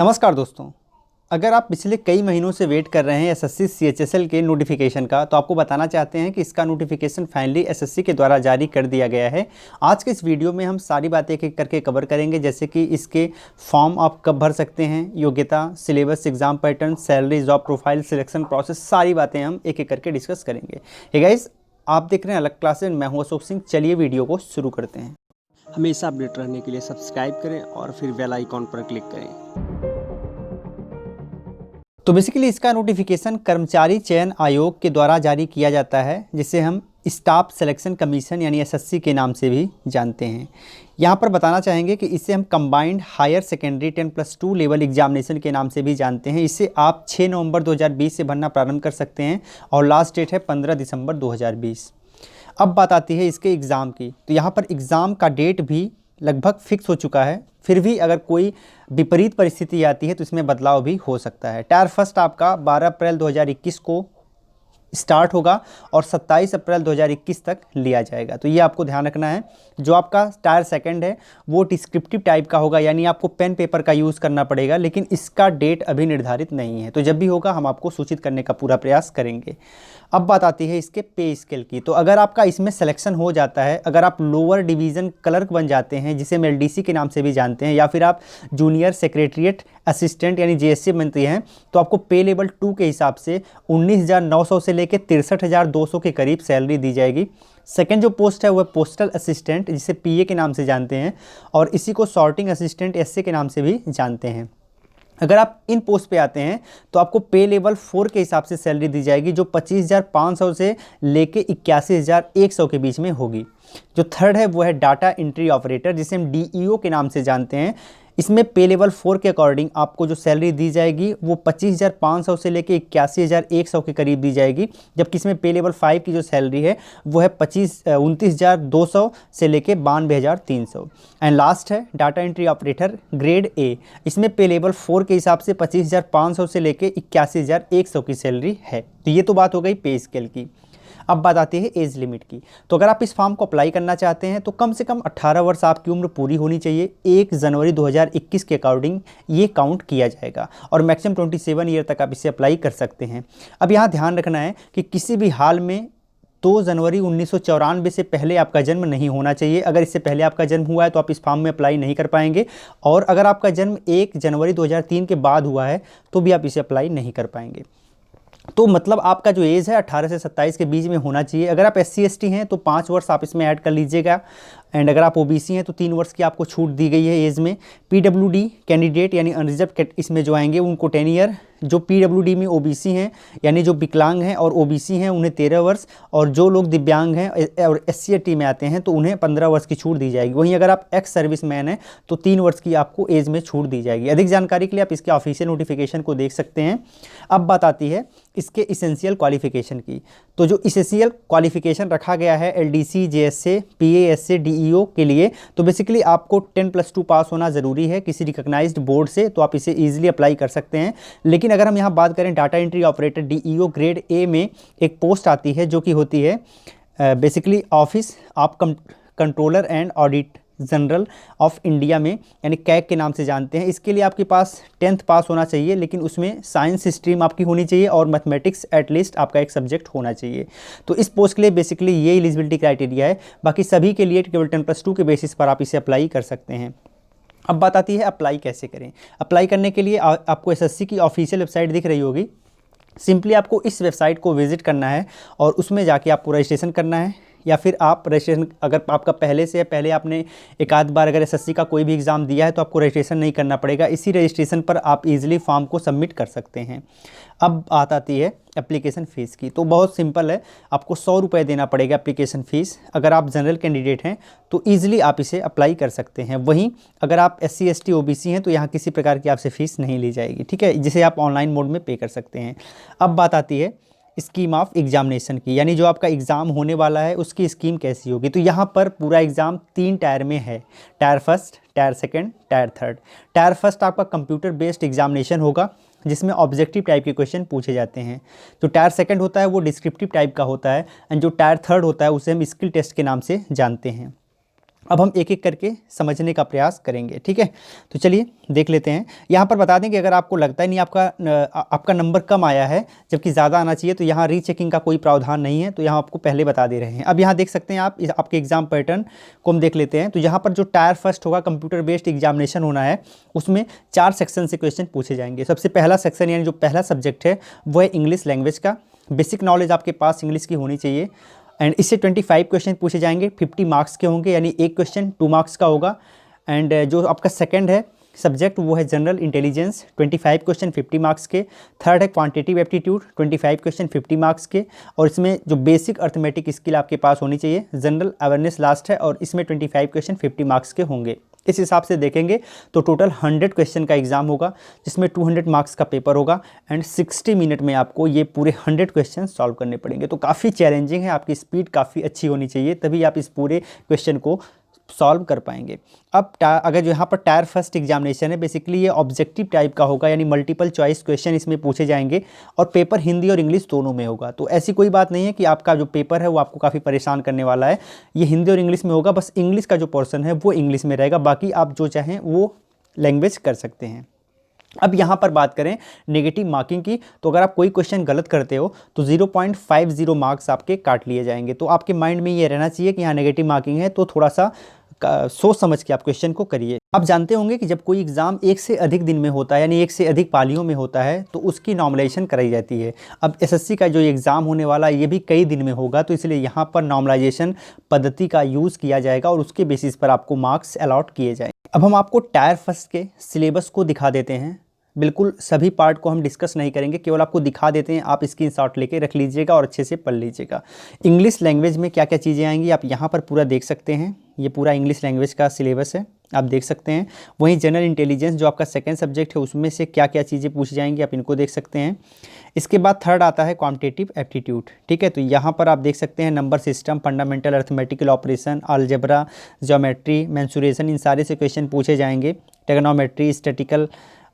नमस्कार दोस्तों। अगर आप पिछले कई महीनों से वेट कर रहे हैं एसएससी सीएचएसएल के नोटिफिकेशन का, तो आपको बताना चाहते हैं कि इसका नोटिफिकेशन फाइनली एसएससी के द्वारा जारी कर दिया गया है। आज के इस वीडियो में हम सारी बातें एक एक करके कवर करेंगे, जैसे कि इसके फॉर्म आप कब भर सकते हैं, योग्यता, syllabus, exam pattern, salary, job profile, selection process, सारी बातें हम एक एक करके डिस्कस करेंगे। हे गाइस, आप देख रहे हैं अलग क्लासेस, मैं हूं अशोक सिंह। चलिए वीडियो को शुरू करते हैं। हमेशा अपडेट रहने के लिए सब्सक्राइब करें और फिर बेल आइकॉन पर क्लिक करें। तो बेसिकली इसका नोटिफिकेशन कर्मचारी चयन आयोग के द्वारा जारी किया जाता है, जिसे हम स्टाफ सिलेक्शन कमीशन यानी एसएससी के नाम से भी जानते हैं। यहाँ पर बताना चाहेंगे कि इसे हम combined higher secondary 10+2 level examination के नाम से भी जानते हैं। इसे आप 6 नवंबर 2020 से भरना प्रारंभ कर सकते हैं और लास्ट डेट है 15 दिसंबर 2020। अब बात आती है इसके एग्ज़ाम की। तो यहाँ पर एग्ज़ाम का डेट भी लगभग फिक्स हो चुका है, फिर भी अगर कोई विपरीत परिस्थिति आती है तो इसमें बदलाव भी हो सकता है। टायर फर्स्ट आपका 12 अप्रैल 2021 को स्टार्ट होगा और 27 अप्रैल 2021 तक लिया जाएगा। तो ये आपको ध्यान रखना है। जो आपका टायर सेकंड है वो डिस्क्रिप्टिव टाइप का होगा, यानी आपको पेन पेपर का यूज़ करना पड़ेगा, लेकिन इसका डेट अभी निर्धारित नहीं है। तो जब भी होगा हम आपको सूचित करने का पूरा प्रयास करेंगे। अब बात आती है इसके पे स्केल की। तो अगर आपका इसमें सिलेक्शन हो जाता है, अगर आप लोअर डिवीज़न क्लर्क बन जाते हैं, जिसे हम एलडीसी के नाम से भी जानते हैं, या फिर आप जूनियर सेक्रेटरीट असिस्टेंट यानी जेएससी बनते हैं, तो आपको पे लेवल 2 के हिसाब से 19,900 से लेकर 63,200 के करीब सैलरी दी जाएगी। सेकंड जो पोस्ट है वह पोस्टल असिस्टेंट, जिसे पीए के नाम से जानते हैं, और इसी को सॉर्टिंग असिस्टेंट एसए के नाम से भी जानते हैं। अगर आप इन पोस्ट पे आते हैं तो आपको पे लेवल 4 के हिसाब से सैलरी दी जाएगी, जो 25,500 से लेके 81,100 के बीच में होगी। जो थर्ड है वो है डाटा एंट्री ऑपरेटर, जिसे हम डीईओ के नाम से जानते हैं। इसमें पे लेवल 4 के अकॉर्डिंग आपको जो सैलरी दी जाएगी वो 25,500 से लेके 81,100 के करीब दी जाएगी, जबकि इसमें पे लेवल 5 की जो सैलरी है वो है 29,200 से लेके 92,300। एंड लास्ट है data entry operator grade A. इसमें पे लेवल 4 के हिसाब से 25,500 से लेके 81,100 की सैलरी है। तो ये तो बात हो गई पे स्केल की। अब बात आती है एज लिमिट की। तो अगर आप इस फॉर्म को अप्लाई करना चाहते हैं तो कम से कम 18 वर्ष आपकी उम्र पूरी होनी चाहिए। 1 जनवरी 2021 के अकॉर्डिंग ये काउंट किया जाएगा और मैक्सिमम 27 ईयर तक आप इसे अप्लाई कर सकते हैं। अब यहाँ ध्यान रखना है कि किसी भी हाल में 2 जनवरी 1994 से पहले आपका जन्म नहीं होना चाहिए। अगर इससे पहले आपका जन्म हुआ है तो आप इस फॉर्म में अप्लाई नहीं कर पाएंगे, और अगर आपका जन्म 1 जनवरी 2003 के बाद हुआ है तो भी आप इसे अप्लाई नहीं कर पाएंगे। तो मतलब आपका जो एज है 18 से 27 के बीच में होना चाहिए। अगर आप SC ST हैं तो 5 वर्ष आप इसमें ऐड कर लीजिएगा, एंड अगर आप OBC हैं तो 3 वर्ष की आपको छूट दी गई है एज में। PWD कैंडिडेट यानी अनरिजर्व इसमें जो आएंगे उनको 10 ईयर। जो PWD में OBC हैं यानी जो विकलांग हैं और OBC हैं उन्हें 13 वर्ष, और जो लोग दिव्यांग हैं और SC ST में आते हैं तो उन्हें 15 वर्ष की छूट दी जाएगी। वहीं अगर आप एक्स सर्विस मैन हैं तो 3 वर्ष की आपको एज में छूट दी जाएगी। अधिक जानकारी के लिए आप इसके ऑफिशियल नोटिफिकेशन को देख सकते हैं। अब बात आती है इसके इसेंशियल क्वालिफिकेशन की। तो जो इसेंशियल क्वालिफिकेशन रखा गया है LDC, JSA, PA, SA, DEO के लिए, तो बेसिकली आपको 10+2 पास होना ज़रूरी है किसी रिकॉग्नाइज्ड बोर्ड से, तो आप इसे ईजिली अप्लाई कर सकते हैं। लेकिन अगर हम यहाँ बात करें data entry operator DEO grade A में एक पोस्ट आती है जो कि होती है basically office of controller and audit general of India में, यानी कैग के नाम से जानते हैं। इसके लिए आपके पास 10th पास होना चाहिए, लेकिन उसमें साइंस स्ट्रीम आपकी होनी चाहिए और मैथमेटिक्स एटलीस्ट आपका एक सब्जेक्ट होना चाहिए। तो इस पोस्ट के लिए बेसिकली ये एलिजिबिलिटी क्राइटेरिया है। बाकी सभी के लिए केवल 10+2 के बेसिस पर आप इसे अप्लाई कर सकते हैं। अब बात आती है अप्लाई कैसे करें। अप्लाई करने के लिए आपको SSC की ऑफिशियल वेबसाइट दिख रही होगी। सिंपली आपको इस वेबसाइट को विजिट करना है और उसमें जाके आपको रजिस्ट्रेशन करना है, या फिर आप रजिस्ट्रेशन अगर आपका पहले से पहले आपने एक आध बार अगर SSC का कोई भी एग्ज़ाम दिया है तो आपको रजिस्ट्रेशन नहीं करना पड़ेगा। इसी रजिस्ट्रेशन पर आप इजीली फॉर्म को सबमिट कर सकते हैं। अब बात आती है एप्लीकेशन फ़ीस की। तो बहुत सिंपल है, आपको 100 रुपये देना पड़ेगा एप्लीकेशन फ़ीस। अगर आप जनरल कैंडिडेट हैं तो ईजिली आप इसे अप्लाई कर सकते हैं। वहीं अगर आप SC ST OBC हैं तो यहाँ किसी प्रकार की आपसे फ़ीस नहीं ली जाएगी, ठीक है, जिसे आप ऑनलाइन मोड में पे कर सकते हैं। अब बात आती है स्कीम ऑफ एग्जामिनेशन की, यानी जो आपका एग्ज़ाम होने वाला है उसकी स्कीम कैसी होगी। तो यहाँ पर पूरा एग्ज़ाम 3 टायर में है, tyre first, tyre second, tyre third. Tyre first आपका कंप्यूटर बेस्ड एग्जामिनेशन होगा, जिसमें ऑब्जेक्टिव टाइप के क्वेश्चन पूछे जाते हैं। जो टायर सेकंड होता है वो डिस्क्रिप्टिव टाइप का होता है, एंड जो टायर थर्ड होता है उसे हम स्किल टेस्ट के नाम से जानते हैं। अब हम एक एक करके समझने का प्रयास करेंगे, ठीक है। तो चलिए देख लेते हैं। यहाँ पर बता दें कि अगर आपको लगता है नहीं आपका नंबर कम आया है जबकि ज़्यादा आना चाहिए, तो यहाँ रीचेकिंग का कोई प्रावधान नहीं है, तो यहाँ आपको पहले बता दे रहे हैं। अब यहाँ देख सकते हैं आप आपके एग्जाम पैटर्न को हम देख लेते हैं। तो यहाँ पर जो टायर फर्स्ट होगा, कंप्यूटर बेस्ड एग्जामिनेशन होना है, उसमें 4 सेक्शन से क्वेश्चन पूछे जाएंगे। सबसे पहला सेक्शन यानी जो पहला सब्जेक्ट है वो है इंग्लिश लैंग्वेज का। बेसिक नॉलेज आपके पास इंग्लिश की होनी चाहिए एंड इससे 25 क्वेश्चन पूछे जाएंगे, 50 मार्क्स के होंगे, यानी एक क्वेश्चन 2 मार्क्स का होगा। एंड जो आपका सेकंड है सब्जेक्ट वो है जनरल इंटेलिजेंस, 25 क्वेश्चन 50 मार्क्स के। थर्ड है क्वांटिटेटिव एप्टीट्यूड, 25 क्वेश्चन 50 मार्क्स के, और इसमें जो बेसिक अर्थमेटिक स्किल आपके पास होनी चाहिए। जनरल अवेयरनेस लास्ट है और इसमें 25 क्वेश्चन 50 मार्क्स के होंगे। इस हिसाब से देखेंगे तो टोटल 100 क्वेश्चन का एग्जाम होगा, जिसमें 200 मार्क्स का पेपर होगा एंड 60 मिनट में आपको ये पूरे 100 क्वेश्चन सॉल्व करने पड़ेंगे। तो काफ़ी चैलेंजिंग है, आपकी स्पीड काफ़ी अच्छी होनी चाहिए, तभी आप इस पूरे क्वेश्चन को सॉल्व कर पाएंगे। अब अगर जो यहाँ पर टायर फर्स्ट एग्जामिनेशन है, बेसिकली ये ऑब्जेक्टिव टाइप का होगा, यानी मल्टीपल चॉइस क्वेश्चन इसमें पूछे जाएंगे और पेपर हिंदी और इंग्लिश दोनों में होगा। तो ऐसी कोई बात नहीं है कि आपका जो पेपर है वो आपको काफ़ी परेशान करने वाला है, ये हिंदी और इंग्लिश में होगा। बस इंग्लिश का जो पोर्शन है वो इंग्लिश में रहेगा, बाकी आप जो चाहें वो लैंग्वेज कर सकते हैं। अब यहाँ पर बात करें नेगेटिव मार्किंग की, तो अगर आप कोई क्वेश्चन गलत करते हो तो 0.50 मार्क्स आपके काट लिए जाएंगे। तो आपके माइंड में ये रहना चाहिए कि यहाँ नेगेटिव मार्किंग है, तो थोड़ा सा सोच समझ के आप क्वेश्चन को करिए। आप जानते होंगे कि जब कोई एग्ज़ाम एक से अधिक दिन में होता है, यानी एक से अधिक पालियों में होता है, तो उसकी नॉर्मलाइजेशन कराई जाती है। अब एसएससी का जो एग्ज़ाम होने वाला है ये भी कई दिन में होगा, तो इसलिए यहाँ पर नॉर्मलाइजेशन पद्धति का यूज़ किया जाएगा और उसके बेसिस पर आपको मार्क्स अलॉट किए जाएंगे। अब हम आपको टायर फर्स्ट के सिलेबस को दिखा देते हैं। बिल्कुल सभी पार्ट को हम डिस्कस नहीं करेंगे, केवल आपको दिखा देते हैं, आप स्क्रीनशॉट लेके रख लीजिएगा और अच्छे से पढ़ लीजिएगा। इंग्लिश लैंग्वेज में क्या क्या चीज़ें आएंगी आप यहाँ पर पूरा देख सकते हैं। ये पूरा इंग्लिश लैंग्वेज का सिलेबस है, आप देख सकते हैं। वहीं जनरल इंटेलिजेंस जो आपका सेकंड सब्जेक्ट है, उसमें से क्या क्या चीज़ें पूछी जाएंगी आप इनको देख सकते हैं। इसके बाद थर्ड आता है क्वांटिटेटिव एप्टीट्यूड, ठीक है। तो यहाँ पर आप देख सकते हैं number system, fundamental arithmetical operation, algebra, geometry, mensuration, इन सारे से क्वेश्चन पूछे जाएंगे। ट्रिग्नोमेट्री, स्टैटिकल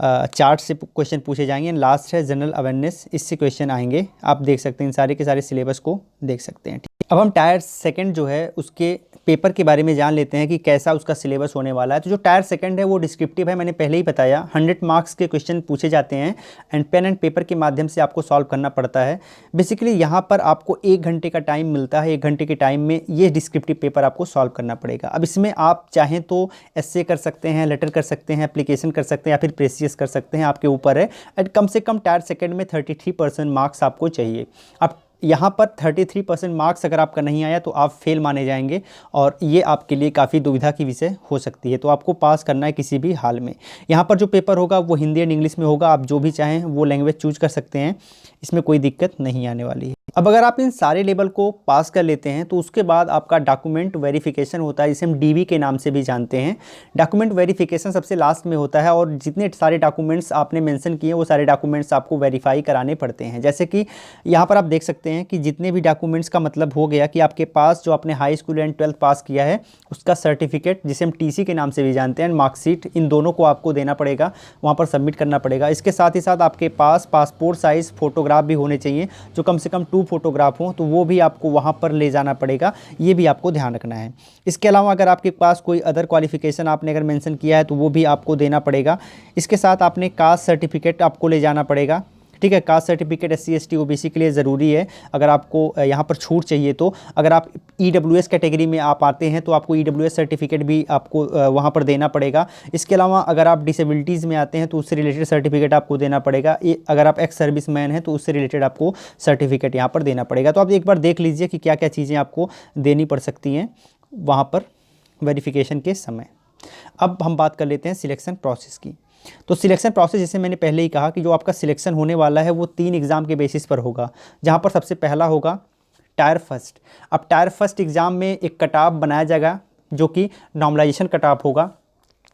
चार्ट से क्वेश्चन पूछे जाएंगे। एंड लास्ट है जनरल अवेयरनेस, इससे क्वेश्चन आएंगे। आप देख सकते हैं इन सारे के सारे सिलेबस को देख सकते हैं। अब हम टायर सेकंड जो है उसके पेपर के बारे में जान लेते हैं कि कैसा उसका सिलेबस होने वाला है। तो जो टायर सेकंड है वो डिस्क्रिप्टिव है, मैंने पहले ही बताया। 100 मार्क्स के क्वेश्चन पूछे जाते हैं एंड पेन एंड पेपर के माध्यम से आपको सॉल्व करना पड़ता है। बेसिकली यहाँ पर आपको 1 घंटे का टाइम मिलता है, 1 घंटे के टाइम में ये डिस्क्रिप्टिव पेपर आपको सॉल्व करना पड़ेगा। अब इसमें आप चाहें तो एस्से कर सकते हैं, लेटर कर सकते हैं, एप्लीकेशन कर सकते हैं या फिर प्रेसियस कर सकते हैं, आपके ऊपर है। एंड कम से कम टायर सेकंड में 33% मार्क्स आपको चाहिए। अब यहाँ पर 33% मार्क्स अगर आपका नहीं आया तो आप फेल माने जाएंगे और ये आपके लिए काफ़ी दुविधा की विषय हो सकती है। तो आपको पास करना है किसी भी हाल में। यहाँ पर जो पेपर होगा वो हिंदी एंड इंग्लिश में होगा, आप जो भी चाहें वो लैंग्वेज चूज कर सकते हैं, इसमें कोई दिक्कत नहीं आने वाली है। अब अगर आप इन सारे लेवल को पास कर लेते हैं तो उसके बाद आपका डॉक्यूमेंट वेरिफिकेशन होता है, जिसे हम डीवी के नाम से भी जानते हैं। डॉक्यूमेंट वेरिफिकेशन सबसे लास्ट में होता है और जितने सारे डॉक्यूमेंट्स आपने मेंशन किए वो सारे डॉक्यूमेंट्स आपको वेरीफाई कराने पड़ते हैं। जैसे कि यहाँ पर आप देख सकते हैं कि जितने भी डॉक्यूमेंट्स का मतलब हो गया कि आपके पास जो आपने हाई स्कूल एंड 12th पास किया है उसका सर्टिफिकेट, जिसे हम टीसी के नाम से भी जानते हैं, मार्कशीट, इन दोनों को आपको देना पड़ेगा, वहाँ पर सबमिट करना पड़ेगा। इसके साथ ही साथ आपके पास पासपोर्ट साइज़ फ़ोटोग्राफ भी होने चाहिए, जो कम से कम 2 फोटोग्राफ हों, तो वो भी आपको वहाँ पर ले जाना पड़ेगा, ये भी आपको ध्यान रखना है। इसके अलावा अगर आपके पास कोई अदर क्वालिफिकेशन आपने अगर मेंशन किया है तो वो भी आपको देना पड़ेगा। इसके साथ आपने कास्ट सर्टिफिकेट आपको ले जाना पड़ेगा, ठीक है। Caste certificate SC ST OBC के लिए ज़रूरी है अगर आपको यहाँ पर छूट चाहिए तो। अगर आप EWS कैटेगरी में आप आते हैं तो आपको EWS सर्टिफिकेट भी आपको वहाँ पर देना पड़ेगा। इसके अलावा अगर आप डिसेबिलिटीज़ में आते हैं तो उससे रिलेटेड सर्टिफिकेट आपको देना पड़ेगा। अगर आप एक्स सर्विस मैन हैं तो उससे रिलेटेड आपको सर्टिफिकेट यहाँ पर देना पड़ेगा। तो आप एक बार देख लीजिए कि क्या क्या चीज़ें आपको देनी पड़ सकती हैं वहाँ पर वेरिफिकेशन के समय। अब हम बात कर लेते हैं सिलेक्शन प्रोसेस की। तो सिलेक्शन प्रोसेस, जैसे मैंने पहले ही कहा कि जो आपका सिलेक्शन होने वाला है वो 3 एग्ज़ाम के बेसिस पर होगा, जहाँ पर सबसे पहला होगा टायर फर्स्ट। अब टायर फर्स्ट एग्ज़ाम में एक कट ऑफ बनाया जाएगा जो कि नॉर्मलाइजेशन कट ऑफ होगा।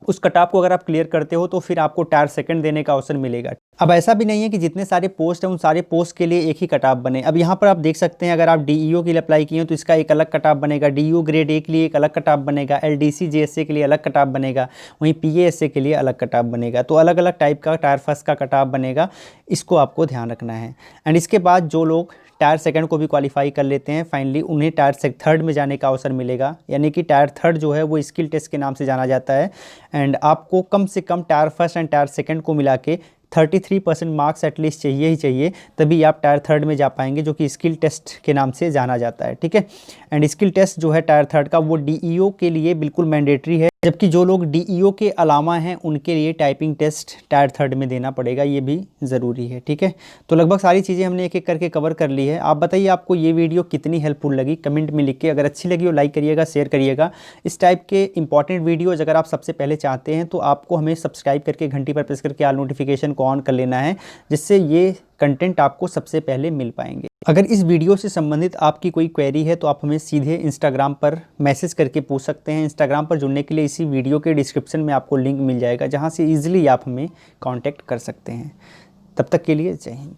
उस कट ऑफ को अगर आप क्लियर करते हो तो फिर आपको टायर सेकंड देने का अवसर मिलेगा। अब ऐसा भी नहीं है कि जितने सारे पोस्ट हैं उन सारे पोस्ट के लिए एक ही कट ऑफ बने। अब यहाँ पर आप देख सकते हैं अगर आप DEO के लिए अप्लाई किए हो तो इसका एक अलग कट ऑफ बनेगा, DEO ग्रेड A के लिए एक अलग कट ऑफ बनेगा, LDC JSA के लिए अलग कट ऑफ बनेगा, वहीं PASA के लिए अलग कट ऑफ बनेगा। तो अलग अलग टाइप का टायर फर्स्ट का कट ऑफ बनेगा, इसको आपको ध्यान रखना है। एंड इसके बाद जो लोग टायर सेकंड को भी क्वालिफाई कर लेते हैं, फाइनली उन्हें टायर थर्ड में जाने का अवसर मिलेगा। यानी कि टायर थर्ड जो है वो स्किल टेस्ट के नाम से जाना जाता है। एंड आपको कम से कम tier first and tier second को मिला के 33% मार्क्स एटलीस्ट चाहिए ही चाहिए, तभी आप टायर थर्ड में जा पाएंगे, जो कि स्किल टेस्ट के नाम से जाना जाता है। ठीक है, एंड स्किल टेस्ट जो है टायर थर्ड का वो डीईओ के लिए बिल्कुल मैंडेटरी है, जबकि जो लोग डीईओ के अलावा हैं उनके लिए टाइपिंग टेस्ट टायर थर्ड में देना पड़ेगा, ये भी ज़रूरी है। ठीक है, तो लगभग सारी चीज़ें हमने एक एक करके कवर कर ली है। आप बताइए आपको ये वीडियो कितनी हेल्पफुल लगी, कमेंट में लिख के। अगर अच्छी लगी हो लाइक करिएगा, शेयर करिएगा। इस टाइप के इंपॉर्टेंट वीडियोज़ अगर आप सबसे पहले चाहते हैं तो आपको हमें सब्सक्राइब करके घंटी पर प्रेस करके ऑल नोटिफिकेशन को ऑन कर लेना है, जिससे ये कंटेंट आपको सबसे पहले मिल पाएंगे। अगर इस वीडियो से संबंधित आपकी कोई क्वेरी है तो आप हमें सीधे इंस्टाग्राम पर मैसेज करके पूछ सकते हैं। इंस्टाग्राम पर जुड़ने के लिए इसी वीडियो के डिस्क्रिप्शन में आपको लिंक मिल जाएगा, जहां से ईजिली आप हमें कांटेक्ट कर सकते हैं। तब तक के लिए जय हिंद।